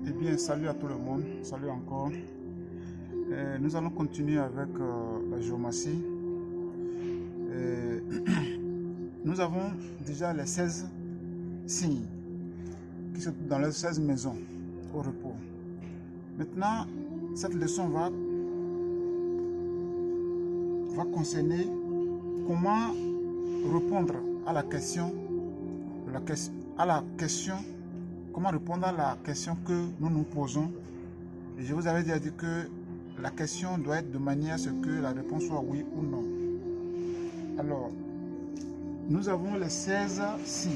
Eh bien, salut à tout le monde, salut encore. Nous allons continuer avec la géomatie. Nous avons déjà les 16 signes qui sont dans les 16 maisons au repos. Maintenant, cette leçon va concerner comment répondre à la question, comment répondre à la question que nous nous posons. Et je vous avais déjà dit que la question doit être de manière à ce que la réponse soit oui ou non. Alors, nous avons les 16 signes.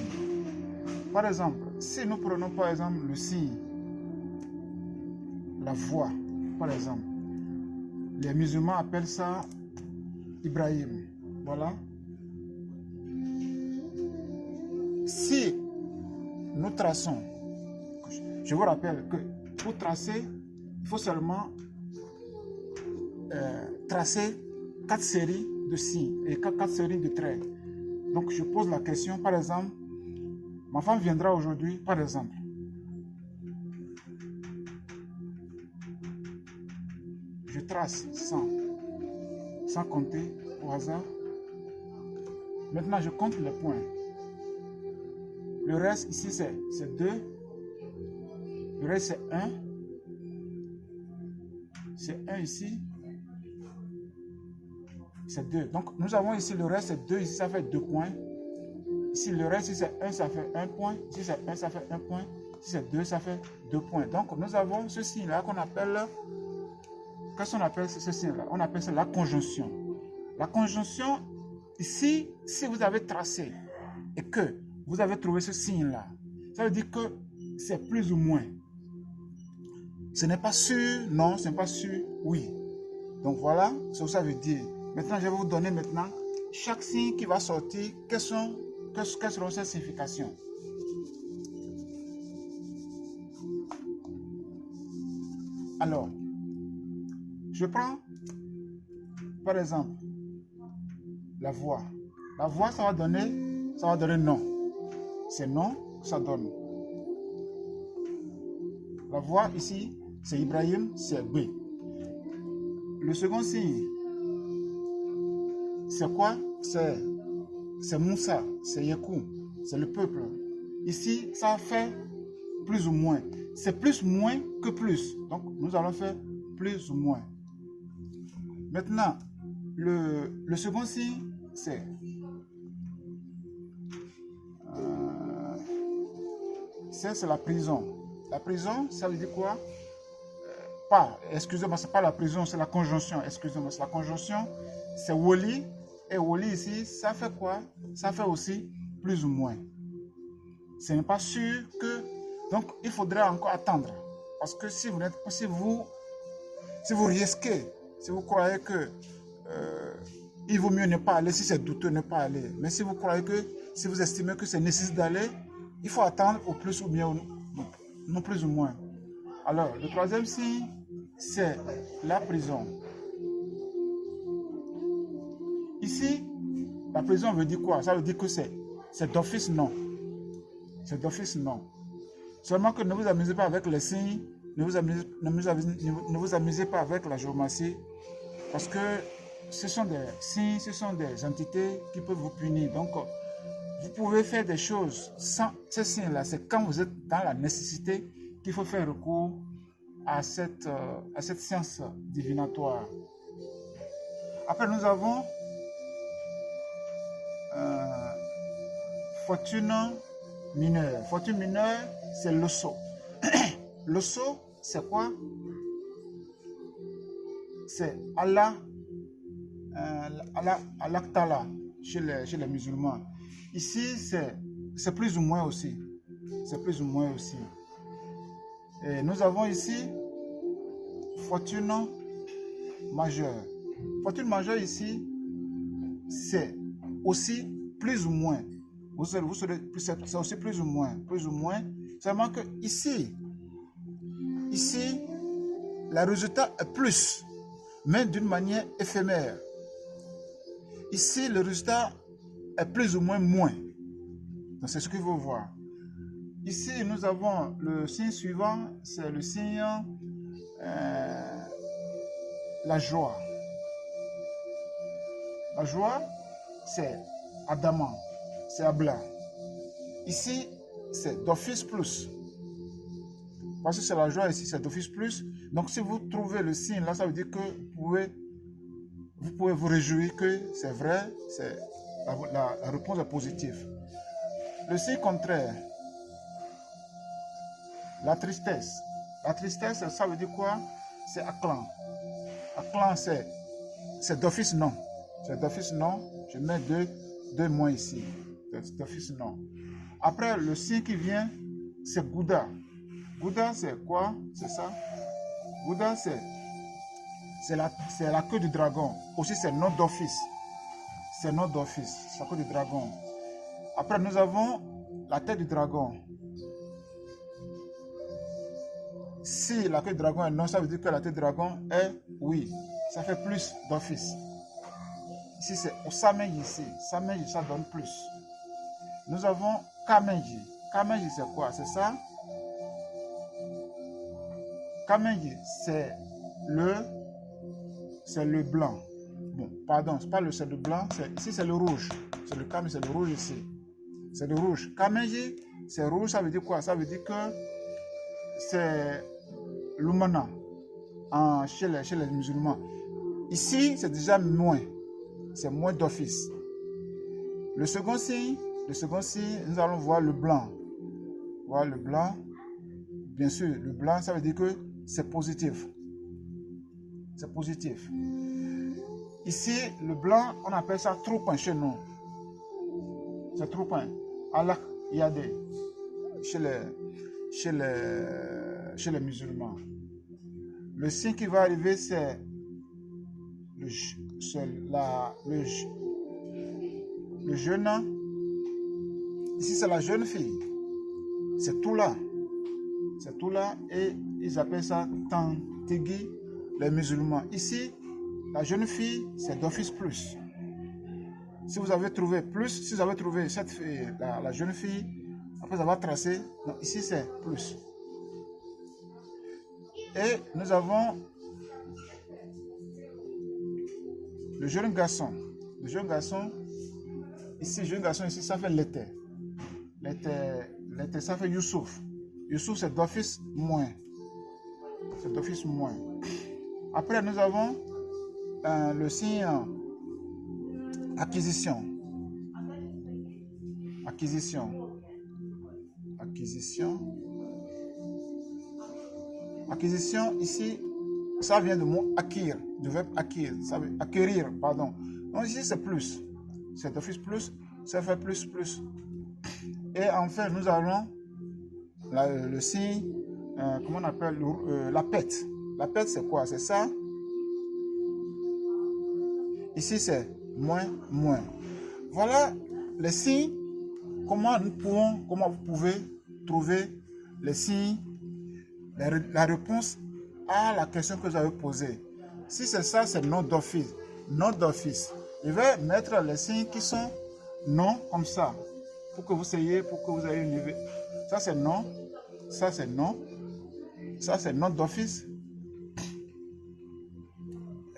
Par exemple, si nous prenons par exemple le signe, la voix, par exemple, les musulmans appellent ça Ibrahim. Voilà. Si nous traçons, je vous rappelle que pour tracer, il faut seulement tracer 4 séries de signes et 4 séries de traits. Donc je pose la question, par exemple, ma femme viendra aujourd'hui, par exemple. Je trace sans compter au hasard. Maintenant, je compte les points. Le reste ici, c'est 2. Le reste, c'est 1. C'est 1 ici. C'est 2. Donc, nous avons ici le reste, c'est 2. Ici, ça fait 2 points. Ici, le reste, ici, c'est 1, ça fait 1 point. Ici, c'est 1, ça fait 1 point. Ici, c'est 2, ça fait 2 points. Donc, nous avons ce signe-là qu'on appelle... Qu'est-ce qu'on appelle ce signe-là? On appelle ça la conjonction. La conjonction, ici, si vous avez tracé et que vous avez trouvé ce signe-là, ça veut dire que c'est plus ou moins. Ce n'est pas sûr, non, ce n'est pas sûr, oui. Donc voilà ce que ça veut dire. Maintenant, je vais vous donner maintenant chaque signe qui va sortir, quelles seront ses significations. Alors, je prends par exemple la voix. La voix, ça va donner non. C'est non, ça donne. La voix ici, c'est Ibrahim, c'est B. Le second signe, c'est quoi? C'est Moussa, c'est Yekou, c'est le peuple. Ici, ça fait plus ou moins. C'est plus moins que plus. Donc, nous allons faire plus ou moins. Maintenant, le second signe, c'est la prison. La prison, ça veut dire quoi? Excusez-moi, c'est pas la prison, c'est la conjonction. Excusez-moi, c'est la conjonction. C'est Woli. Et Woli ici, ça fait quoi? Ça fait aussi plus ou moins. Ce n'est pas sûr que... Donc, il faudrait encore attendre. Parce que si vous risquez, si vous croyez que il vaut mieux ne pas aller, si c'est douteux, ne pas aller. Mais si vous croyez que, si vous estimez que c'est nécessaire d'aller, il faut attendre au plus ou bien, non plus ou moins. Alors, le troisième signe, c'est la prison. Ici, la prison veut dire quoi? Ça veut dire que c'est d'office non. C'est d'office non. Seulement que ne vous amusez pas avec les signes, ne vous amusez pas avec la géométrie, parce que ce sont des signes, ce sont des entités qui peuvent vous punir. Donc, vous pouvez faire des choses sans ces signes-là. C'est quand vous êtes dans la nécessité qu'il faut faire recours à cette science divinatoire. Après, nous avons fortune mineure. Fortune mineure, c'est l'osso. L'osso, c'est quoi? C'est Allah Tala chez les musulmans. Ici, c'est plus ou moins aussi. C'est plus ou moins aussi. Et nous avons ici fortune majeure. Fortune majeure ici, c'est aussi plus ou moins. C'est aussi plus ou moins. Plus ou moins. Seulement que ici, le résultat est plus, mais d'une manière éphémère. Ici, le résultat est plus ou moins moins. Donc, c'est ce qu'il faut voir. Ici, nous avons le signe suivant, c'est le signe la joie. La joie, c'est adamant, c'est abla. Ici, c'est d'office plus. Parce que c'est la joie ici, c'est d'office plus. Donc, si vous trouvez le signe là, ça veut dire que vous pouvez vous réjouir que c'est vrai, la réponse est positive. Le signe contraire, la tristesse. La tristesse, ça veut dire quoi? C'est acclan. Acclan, c'est d'office non. C'est d'office non. Je mets deux moins ici. C'est d'office non. Après, le signe qui vient, c'est Gouda. Gouda, c'est quoi? C'est ça. Gouda, c'est la queue du dragon. Aussi, c'est nom d'office. C'est nom d'office. C'est la queue du dragon. Après, nous avons la tête du dragon. Si la queue du dragon est non, ça veut dire que la tête du dragon est oui. Ça fait plus d'office. Ici, c'est Osameji ici. Sameji, ça donne plus. Nous avons Kameji. Kameji, c'est quoi? C'est ça. Kameji, c'est le blanc. Bon, pardon, c'est pas le blanc. Ici, c'est le rouge. C'est le Kameji, c'est le rouge ici. C'est le rouge. Kameji, c'est rouge, ça veut dire quoi? Ça veut dire que c'est l'Umana chez les musulmans. Ici, c'est déjà moins. C'est moins d'office. Le second signe, nous allons voir le blanc. Voir le blanc. Bien sûr, le blanc, ça veut dire que c'est positif. C'est positif. Ici, le blanc, on appelle ça troupin chez nous. C'est troupin. Allah Yadé chez les musulmans. Le signe qui va arriver, c'est le jeune. Ici, c'est la jeune fille. C'est tout là. C'est tout là. Et ils appellent ça Tantigi, les musulmans. Ici, la jeune fille, c'est d'office plus. Si vous avez trouvé plus, si vous avez trouvé cette fille, la jeune fille, après avoir tracé, donc ici c'est plus. Et nous avons le jeune garçon. Le jeune garçon, ici, ça fait l'été. L'été, ça fait Youssouf. Youssouf, c'est d'office moins. C'est d'office moins. Après, nous avons le signe acquisition. Acquisition, ici, ça vient du mot acquérir, du verbe acquérir, ça veut acquérir, pardon. Donc ici, c'est plus. C'est d'office plus, ça fait plus. Et enfin, nous avons le signe, comment on appelle, la pète. La pète, c'est quoi? C'est ça. Ici, c'est moins. Voilà les signes. Comment vous pouvez trouver les signes, la réponse à la question que vous avez posée. Si c'est ça, c'est nom d'office. Nom d'office. Je vais mettre les signes qui sont non comme ça. Pour que vous ayez une idée. Ça, c'est non. Ça, c'est non. Ça, c'est nom d'office.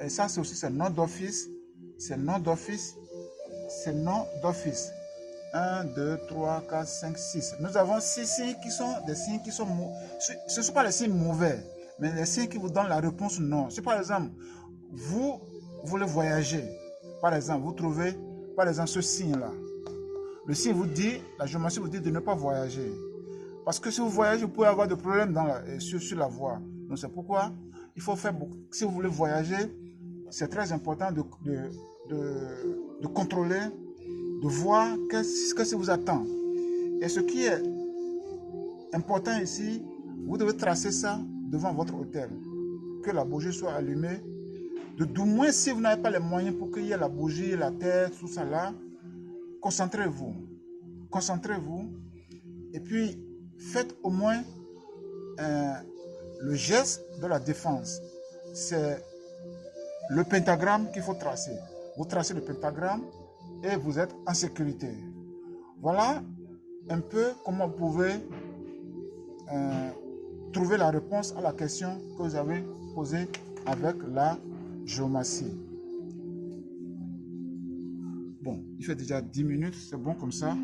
Et ça, c'est aussi c'est nom d'office. C'est nom d'office. C'est nom d'office. 1, 2, 3, 4, 5, 6. Nous avons 6 signes qui sont des signes qui sont... Ce ne sont pas les signes mauvais, mais les signes qui vous donnent la réponse non. Si par exemple, vous voulez voyager, par exemple, vous trouvez, par exemple, ce signe-là. Le signe vous dit, la géométrie vous dit de ne pas voyager. Parce que si vous voyagez, vous pouvez avoir des problèmes sur la voie. Donc c'est pourquoi il faut faire beaucoup. Si vous voulez voyager, c'est très important de contrôler, de voir ce que ça vous attend. Et ce qui est important ici, vous devez tracer ça devant votre hôtel. Que la bougie soit allumée. Du moins, si vous n'avez pas les moyens pour qu'il y ait la bougie, la terre, tout ça là, concentrez-vous. Concentrez-vous. Et puis, faites au moins le geste de la défense. C'est le pentagramme qu'il faut tracer. Vous tracez le pentagramme et vous êtes en sécurité. Voilà un peu comment vous pouvez trouver la réponse à la question que vous avez posée avec la géométrie. Bon, il fait déjà 10 minutes, c'est bon comme ça.